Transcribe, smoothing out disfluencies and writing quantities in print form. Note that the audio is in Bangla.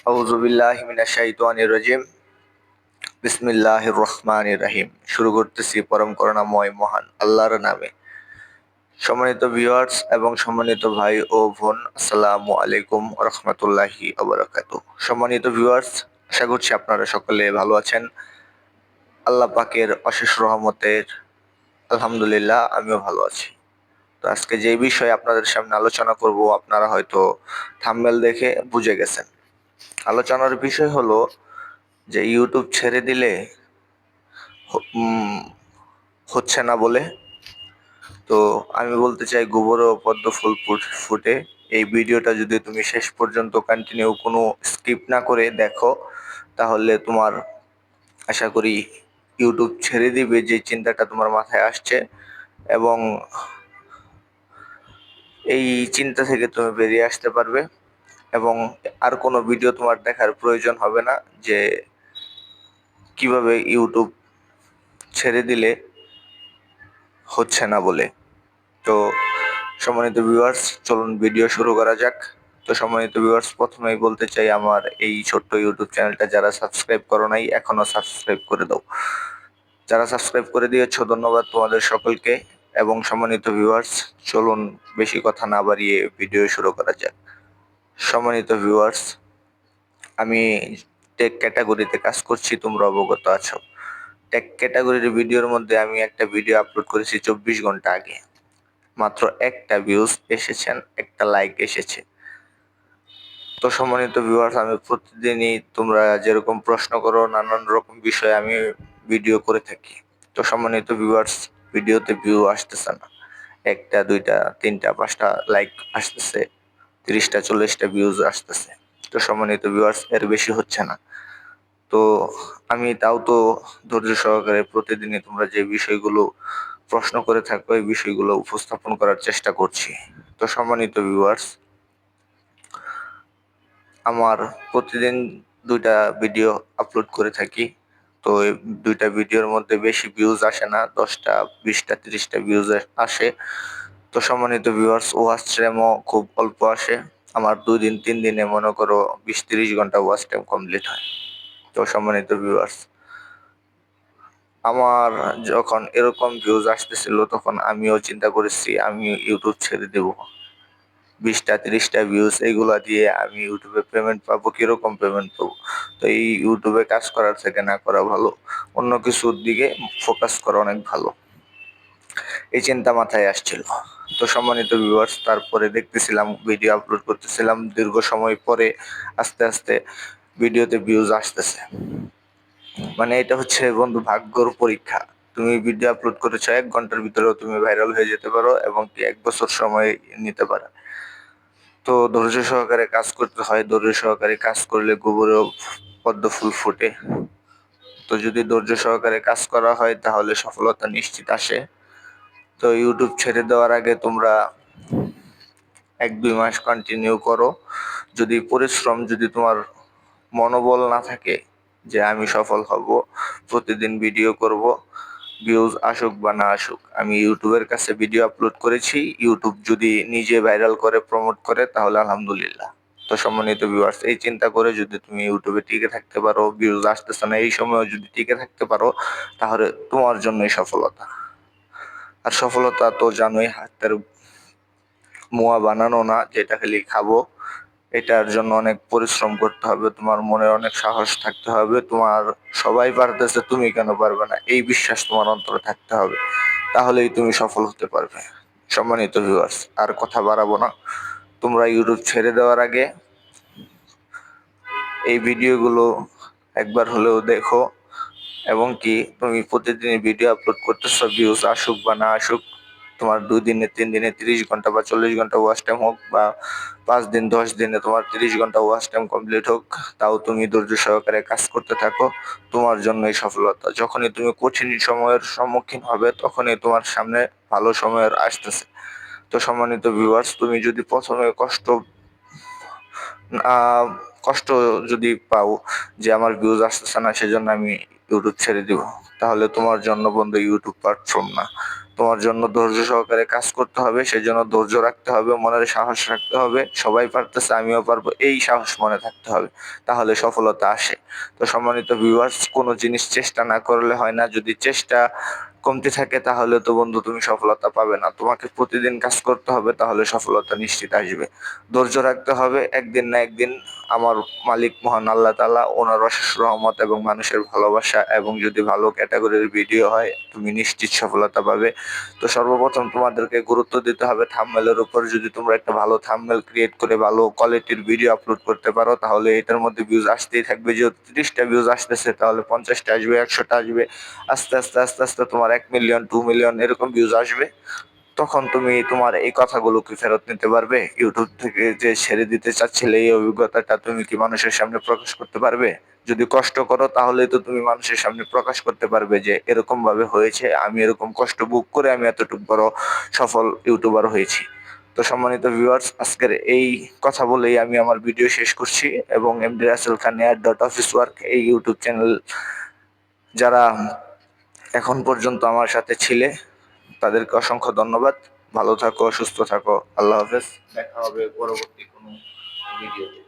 আউযুবিল্লাহি মিনাশ শাইতানির রাজিম। বিসমিল্লাহির রহমানির রহিম। শুরু করতেছি পরম করুণাময় মহান আল্লাহর নামে। সম্মানিত ভিউয়ার্স এবং সম্মানিত ভাই ও বোন, আসসালামু আলাইকুম ওয়া রাহমাতুল্লাহি ওয়া বারাকাতুহু। সম্মানিত ভিউয়ার্স, আশা করছি আপনারা সকলে ভালো আছেন। আল্লাহ পাকের অশেষ রহমতের আলহামদুলিল্লাহ আমিও ভালো আছি। তো আজকে যে বিষয়ে আপনাদের সামনে আলোচনা করব, আপনারা হয়তো থাম্বনেল দেখে বুঝে গেছেন। আলোচনার বিষয় হলো যে ইউটিউব ছেড়ে দিলে উম, হচ্ছে না বলে। তো আমি বলতে চাই, গোবরেও পদ্ম ফুল ফুটে। এই ভিডিওটা যদি তুমি শেষ পর্যন্ত কন্টিনিউ কোনো স্কিপ না করে দেখো, তাহলে তোমার আশা করি ইউটিউব ছেড়ে দিবে যে চিন্তাটা তোমার মাথায় আসছে, এবং এই চিন্তা থেকে তুমি বেরিয়ে আসতে পারবে, এবং আর কোনো ভিডিও তোমার দেখার প্রয়োজন হবে না যে কিভাবে ইউটিউব ছেড়ে দিলে হচ্ছে না বলে। তো সম্মানিত ভিউয়ার্স, চলুন ভিডিও শুরু করা যাক। তো সম্মানিত ভিউয়ার্স, প্রথমেই বলতে চাই, আমার এই ছোট্ট ইউটিউব চ্যানেলটা যারা সাবস্ক্রাইব করো নাই, এখনো সাবস্ক্রাইব করে দাও। যারা সাবস্ক্রাইব করে দিয়েছো, ধন্যবাদ তোমাদের সকলকে। এবং সম্মানিত ভিউয়ার্স, চলুন বেশি কথা না বাড়িয়ে ভিডিও শুরু করা যাক। সম্মানিত ভিউয়ার্স, আমি টেক ক্যাটাগরিতে কাজ করছি, তোমরা অবগত আছো। টেক ক্যাটাগরির ভিডিওর মধ্যে আমি একটা ভিডিও আপলোড করেছি 24 ঘন্টা আগে। মাত্র একটা ভিউজ এসেছেন, একটা লাইক এসেছে। তো সম্মানিত ভিউয়ার্স, আমি প্রতিদিনই তোমরা যেরকম প্রশ্ন করো, নানান রকম বিষয়ে আমি ভিডিও করে থাকি। তো সম্মানিত ভিউয়ার্স, ভিডিওতে ভিউ আসতেছে না। একটা, দুইটা, তিনটা, পাঁচটা লাইক আসতেছে, 30টা 40টা ভিউজ আসতেছে। তো সম্মানিত ভিউয়ার্স, এর বেশি হচ্ছে না। তো আমি তাও তো ধৈর্য সহকারে প্রতিদিনই তোমরা যে বিষয়গুলো প্রশ্ন করে থাকো, এই বিষয়গুলো উপস্থাপন করার চেষ্টা করছি। তো সম্মানিত ভিউয়ার্স, আমার প্রতিদিন 2টা ভিডিও আপলোড করে থাকি। তো এই 2টা ভিডিওর মধ্যে বেশি ভিউজ আসে না, 10টা 20টা 30টা ভিউজ আসে। তো সম্মানিত ভিউয়ার্স, ওয়াচ টাইমও খুব অল্প আসে। আমার 2 দিন 3 দিনে মনে করো 20-30 ঘন্টা ওয়াচ টাইম কমপ্লিট হয়। তো সম্মানিত ভিউয়ার্স, আমার যখন এরকম ভিউজ আসতেছিল, তখন আমিও চিন্তা করেছি আমি ইউটিউব ছেড়ে দেব। 20টা 30টা ভিউজ, এগুলা দিয়ে আমি ইউটিউবে পেমেন্ট পাবো, কিরকম পেমেন্ট পাবো? তো এই ইউটিউবে কাজ করার থেকে না করা ভালো, অন্য কিছুর দিকে ফোকাস করা অনেক ভালো, এই চিন্তা মাথায় আসছিল। তো সম্মানিত ভিউয়ার্স, তারপরে দেখতেছিলাম ভিডিও আপলোড করতেছিলাম, দীর্ঘ সময় পরে আস্তে আস্তে ভিডিওতে ভিউজ আসতেছে। মানে এটা হচ্ছে বন্ধু ভাগ্যর পরীক্ষা। তুমি ভিডিও আপলোড করেছো, 1 ঘন্টার ভিতরেও তুমি ভাইরাল হয়ে যেতে পারো, এবং কি 1 বছর সময় নিতে পারো। তো ধৈর্য সহকারে কাজ করতে হয়, ধৈর্য সহকারে কাজ করলে গোবরেও পদ্ম ফুল ফোটে। তো যদি ধৈর্য সহকারে কাজ করা হয়, তাহলে সফলতা নিশ্চিত আসে। তো ইউটিউব ছেড়ে দেওয়ার আগে তোমরা 1-2 মাস কন্টিনিউ করো। যদি পরিশ্রম, যদি তোমার মনোবল না থাকে যে আমি সফল হব, প্রতিদিন ভিডিও করব, ভিউজ আসুক বা না আসুক, আমি ইউটিউবের কাছে ভিডিও আপলোড করেছি, ইউটিউব যদি নিজে ভাইরাল করে প্রমোট করে, তাহলে আলহামদুলিল্লাহ। তো সম্মানিত ভিউয়ার্স, এই চিন্তা করে যদি তুমি ইউটিউবে টিকে থাকতে পারো, ভিউজ আসতেছে না, এই সময় যদি টিকে থাকতে পারো, তাহলে তোমার জন্যই সফলতা। আর সফলতা তো জানোই, হাতের মোয়া বানানো না, যেটা খালি খাবো। এটার জন্য অনেক পরিশ্রম করতে হবে, তোমার মনে অনেক সাহস থাকতে হবে। তোমার সবাই পারতেছে, তুমি কেন পারবে না, এই বিশ্বাস তোমার অন্তরে থাকতে হবে, তাহলেই তুমি সফল হতে পারবে। সম্মানিত ভিউয়ার্স, আর কথা বাড়াবো না। তোমরা ইউটিউব ছেড়ে দেওয়ার আগে এই ভিডিওগুলো একবার হলেও দেখো, এবং কি তুমি প্রতিদিন ভিডিও আপলোড করতেছো, ভিউজ আসুক বা না আসুক, তোমার 2 দিনে 3 দিনে 30 ঘন্টা বা 40 ঘন্টা ওয়াচ টাইম হোক, বা 5 দিন 10 দিনে তোমার 30 ঘন্টা ওয়াচ টাইম কমপ্লিট হোক, তাও তুমি ধৈর্য সহকারে কাজ করতে থাকো, তোমার জন্যই সফলতা। যখনই তুমি কঠিন সময়ের সম্মুখীন হবে, তখনই তোমার সামনে ভালো সময়ের আসতেছে। তো সম্মানিত ভিউয়ার্স, তুমি যদি প্রথমে আহ কষ্ট যদি পাও যে আমার ভিউজ আসতেছে না, সেজন্য আমি ইউটিউব ছেড়ে দিব, তাহলে তোমার জন্য বন্ধু ইউটিউব প্ল্যাটফর্ম না, তোমার জন্য ধৈর্য সহকারে কাজ করতে হবে, সেই জন্য ধৈর্য রাখতে হবে, মনের সাহস রাখতে হবে। সবাই পারতেছে, আমিও পারবো, এই সাহস মনে থাকতে হবে, তাহলে সফলতা আসে। তো সম্মানিত ভিউয়ার্স, কোনো জিনিস চেষ্টা না করলে হয় না। যদি চেষ্টা কমতে থাকে তাহলে তো বন্ধু তুমি সফলতা পাবে না। তোমাকে প্রতিদিন কাজ করতে হবে, তাহলে সফলতা নিশ্চিত আসবে। ধৈর্য রাখতে হবে, একদিন না একদিন আমার মালিক মহান আল্লাহ তাআলা, ওনার অশেষ রহমত এবং মানুষের ভালোবাসা, এবং যদি ভালো ক্যাটাগরির ভিডিও হয় তুমি নিশ্চিত সফলতা পাবে। তো সর্বপ্রথম তোমাদেরকে গুরুত্ব দিতে হবে থাম্বনেলের উপর। যদি তোমরা একটা ভালো থাম্বনেল ক্রিয়েট করে ভালো কোয়ালিটির ভিডিও আপলোড করতে পারো, তাহলে এটার মধ্যে ভিউজ আসতেই থাকবে। যেহেতু 30টা ভিউজ আসতেছে, তাহলে 50টা আসবে, 100টা আসবে, আস্তে আস্তে আস্তে আস্তে তোমার 1 মিলিয়ন 2 মিলিয়ন এরকম ভিউজ আসবে। তখন তুমি তোমার এই কথাগুলোকে ফেরত নিতে পারবে। ইউটিউব থেকে যে ছেড়ে দিতে চাচ্ছিলে, এই অভিজ্ঞতাটা তুমি কি মানুষের সামনে প্রকাশ করতে পারবে? যদি কষ্ট করো তাহলেই তো তুমি মানুষের সামনে প্রকাশ করতে পারবে যে এরকম ভাবে হয়েছে, আমি এরকম কষ্ট ভোগ করে আমি এতটুকু বড় সফল ইউটিউবার হয়েছি। তো সম্মানিত ভিউয়ার্স, আজকের এই কথা বলেই আমি আমার ভিডিও শেষ করছি। এবং এমডি রাসেল খান অফিস ওয়ার্ক এই ইউটিউব চ্যানেল যারা এখন পর্যন্ত আমার সাথে ছিলে, তাদেরকে অসংখ্য ধন্যবাদ। ভালো থাকো, সুস্থ থাকো, আল্লাহ হাফেজ। দেখা হবে পরবর্তী কোনো ভিডিওতে।